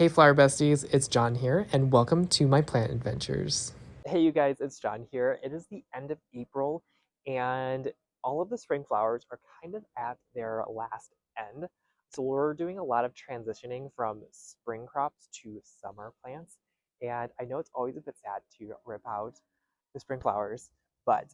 Hey Flower Besties, it's John here, and welcome to my plant adventures. Hey you guys, it's John here. It is the end of April, and all of the spring flowers are kind of at their last end. So we're doing a lot of transitioning from spring crops to summer plants. And I know it's always a bit sad to rip out the spring flowers, but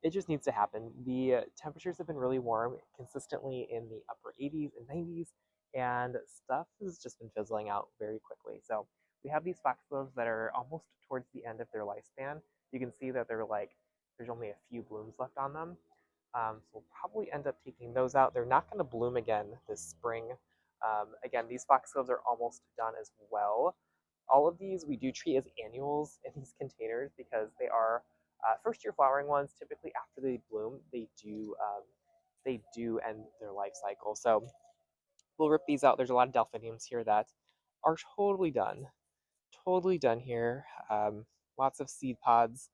it just needs to happen. The temperatures have been really warm, consistently in the upper 80s and 90s, and stuff has just been fizzling out very quickly. So we have these foxgloves that are almost towards the end of their lifespan. You can see that they're like, there's only a few blooms left on them. So we'll probably end up taking those out. They're not going to bloom again this spring. Again, these foxgloves are almost done as well. All of these we do treat as annuals in these containers because they are first year flowering ones. Typically after they bloom, they do end their life cycle. So we'll rip these out. There's a lot of delphiniums here that are totally done here. Lots of seed pods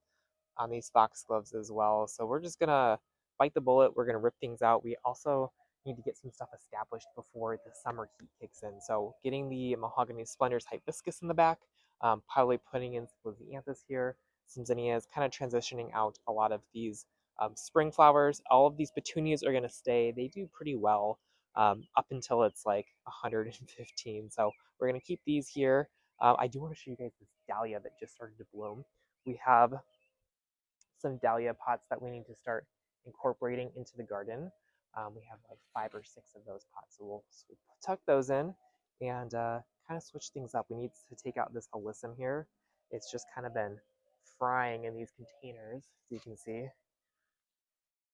on these foxgloves as well. So we're just gonna bite the bullet. We're gonna rip things out. We also need to get some stuff established before the summer heat kicks in. So getting the mahogany splendors hibiscus in the back, probably putting in some lisianthus here, some zinnias, kind of transitioning out a lot of these spring flowers. All of these petunias are gonna stay. They do pretty well up until it's like 115. So we're gonna keep these here. I do want to show you guys this dahlia that just started to bloom. We have some dahlia pots that we need to start incorporating into the garden. We have like 5 or 6 of those pots, so we'll tuck those in and kind of switch things up. We need to take out this alyssum here. It's just kind of been frying in these containers, as you can see.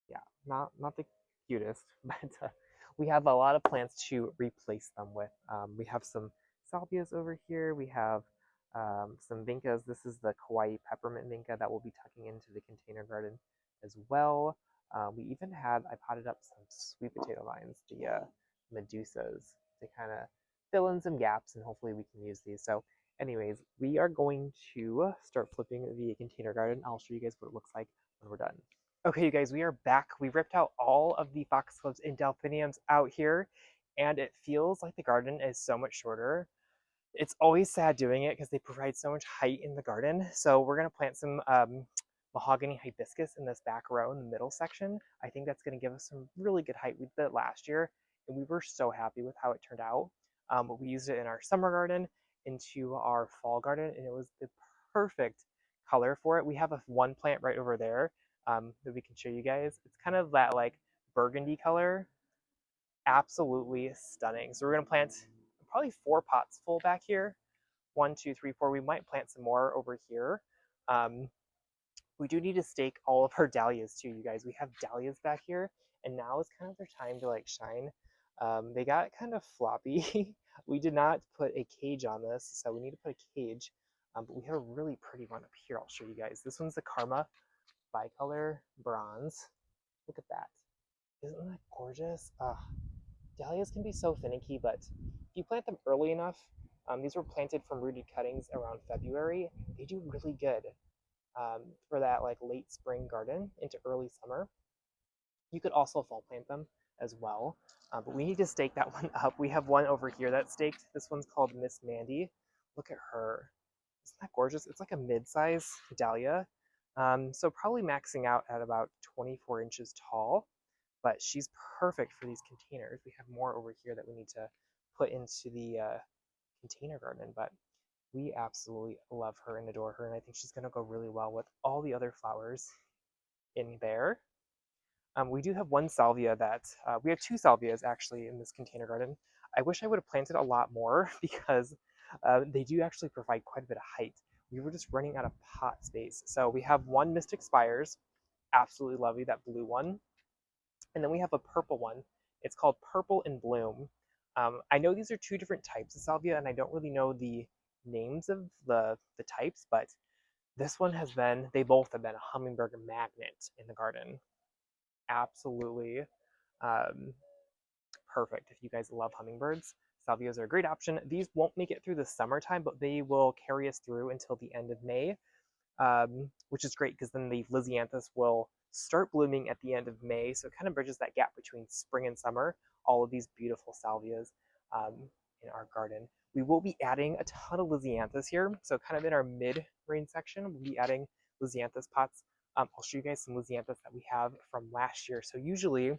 Yeah, not the cutest, but we have a lot of plants to replace them with. We have some salvias over here. We have some vincas. This is the Kauai peppermint vinca that we'll be tucking into the container garden as well. We even had, I potted up some sweet potato vines, the medusas, to kind of fill in some gaps, and hopefully we can use these. So anyways, we are going to start flipping the container garden. I'll show you guys what it looks like when we're done. Okay, you guys, we are back. We ripped out all of the foxgloves and delphiniums out here, and it feels like the garden is so much shorter. It's always sad doing it because they provide so much height in the garden. So we're going to plant some mahogany hibiscus in this back row in the middle section. I think that's going to give us some really good height. We did it last year, and we were so happy with how it turned out. We used it in our summer garden, into our fall garden, and it was the perfect color for it. We have one plant right over there that we can show you guys. It's kind of that like burgundy color. Absolutely stunning. So we're going to plant probably 4 pots full back here. 1, 2, 3, 4. We might plant some more over here. We do need to stake all of our dahlias too, you guys. We have dahlias back here, and now is kind of their time to like shine. They got kind of floppy. We did not put a cage on this, so we need to put a cage. But we have a really pretty one up here. I'll show you guys. This one's the Karma bicolor bronze. Look at that. Isn't that gorgeous? Dahlias can be so finicky, but if you plant them early enough, these were planted from rooted cuttings around February. They do really good for that like late spring garden into early summer. You could also fall plant them as well, but we need to stake that one up. We have one over here that's staked. This one's called Miss Mandy. Look at her. Isn't that gorgeous? It's like a mid-size dahlia. So probably maxing out at about 24 inches tall, but she's perfect for these containers. We have more over here that we need to put into the container garden, but we absolutely love her and adore her, and I think she's going to go really well with all the other flowers in there. We do have one salvia that, we have 2 salvias actually in this container garden. I wish I would have planted a lot more because they do actually provide quite a bit of height. We were just running out of pot space. So we have one Mystic Spires, absolutely lovely, that blue one. And then we have a purple one. It's called Purple in Bloom. I know these are 2 different types of salvia, and I don't really know the names of the types, but this one has been, they both have been a hummingbird magnet in the garden. Absolutely perfect. If you guys love hummingbirds, salvias are a great option. These won't make it through the summertime, but they will carry us through until the end of May, which is great because then the lisianthus will start blooming at the end of May. So it kind of bridges that gap between spring and summer, all of these beautiful salvias in our garden. We will be adding a ton of Lisianthus here. So kind of in our mid-range section, we'll be adding Lisianthus pots. I'll show you guys some Lisianthus that we have from last year. So usually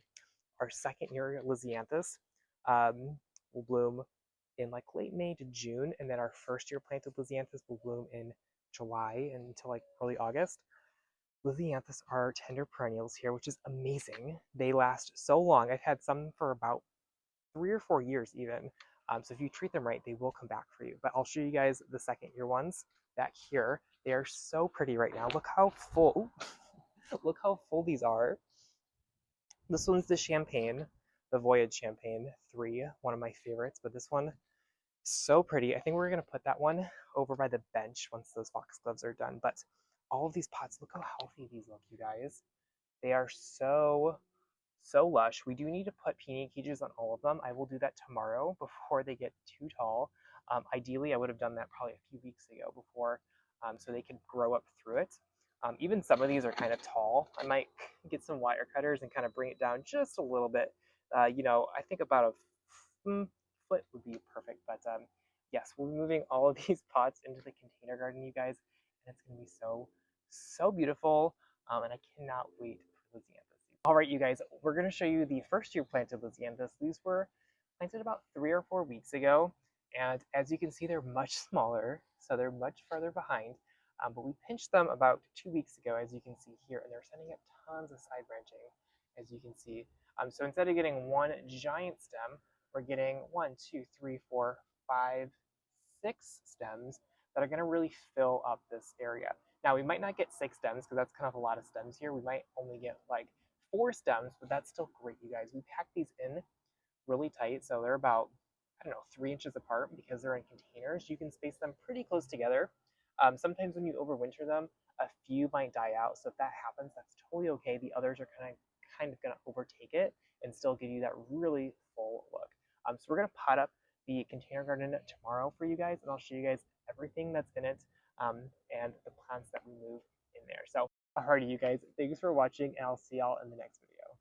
our second year Lisianthus will bloom in like late May to June, and then our first year planted Lisianthus will bloom in July until like early August. Lisianthus are tender perennials here, which is amazing. They last so long. I've had some for about 3 or 4 years even. So if you treat them right, they will come back for you. But I'll show you guys the second year ones back here. They are so pretty right now. Look how full, look how full these are. This one's the Champagne, the Voyage Champagne 3, one of my favorites. But this one, so pretty. I think we're gonna put that one over by the bench once those foxgloves are done. But all of these pots, look how healthy these look, you guys. They are so lush. We do need to put peony cages on all of them. I will do that tomorrow before they get too tall. Ideally, I would have done that probably a few weeks ago before, so they could grow up through it. Even some of these are kind of tall. I might get some wire cutters and kind of bring it down just a little bit. I think about a foot would be perfect. But yes, we're moving all of these pots into the container garden, you guys, and it's going to be so beautiful. And I cannot wait for Lisianthus. All right, you guys, we're going to show you the first year planted Lisianthus. These were planted about 3 or 4 weeks ago, and as you can see, they're much smaller, so they're much further behind. But we pinched them about 2 weeks ago, as you can see here, and they're sending up tons of side branching, as you can see. So instead of getting one giant stem, we're getting 1, 2, 3, 4, 5, 6 stems that are going to really fill up this area. Now, we might not get 6 stems because that's kind of a lot of stems here. We might only get like 4 stems, but that's still great, you guys. We packed these in really tight, so they're about, I don't know, 3 inches apart because they're in containers. You can space them pretty close together. Sometimes when you overwinter them, a few might die out, so if that happens, that's totally okay. The others are kind of going to overtake it and still give you that really full look. So we're going to pot up the container garden tomorrow for you guys, and I'll show you guys everything that's in it and the plants that we move in there. So alrighty, you guys, thanks for watching, and I'll see y'all in the next video.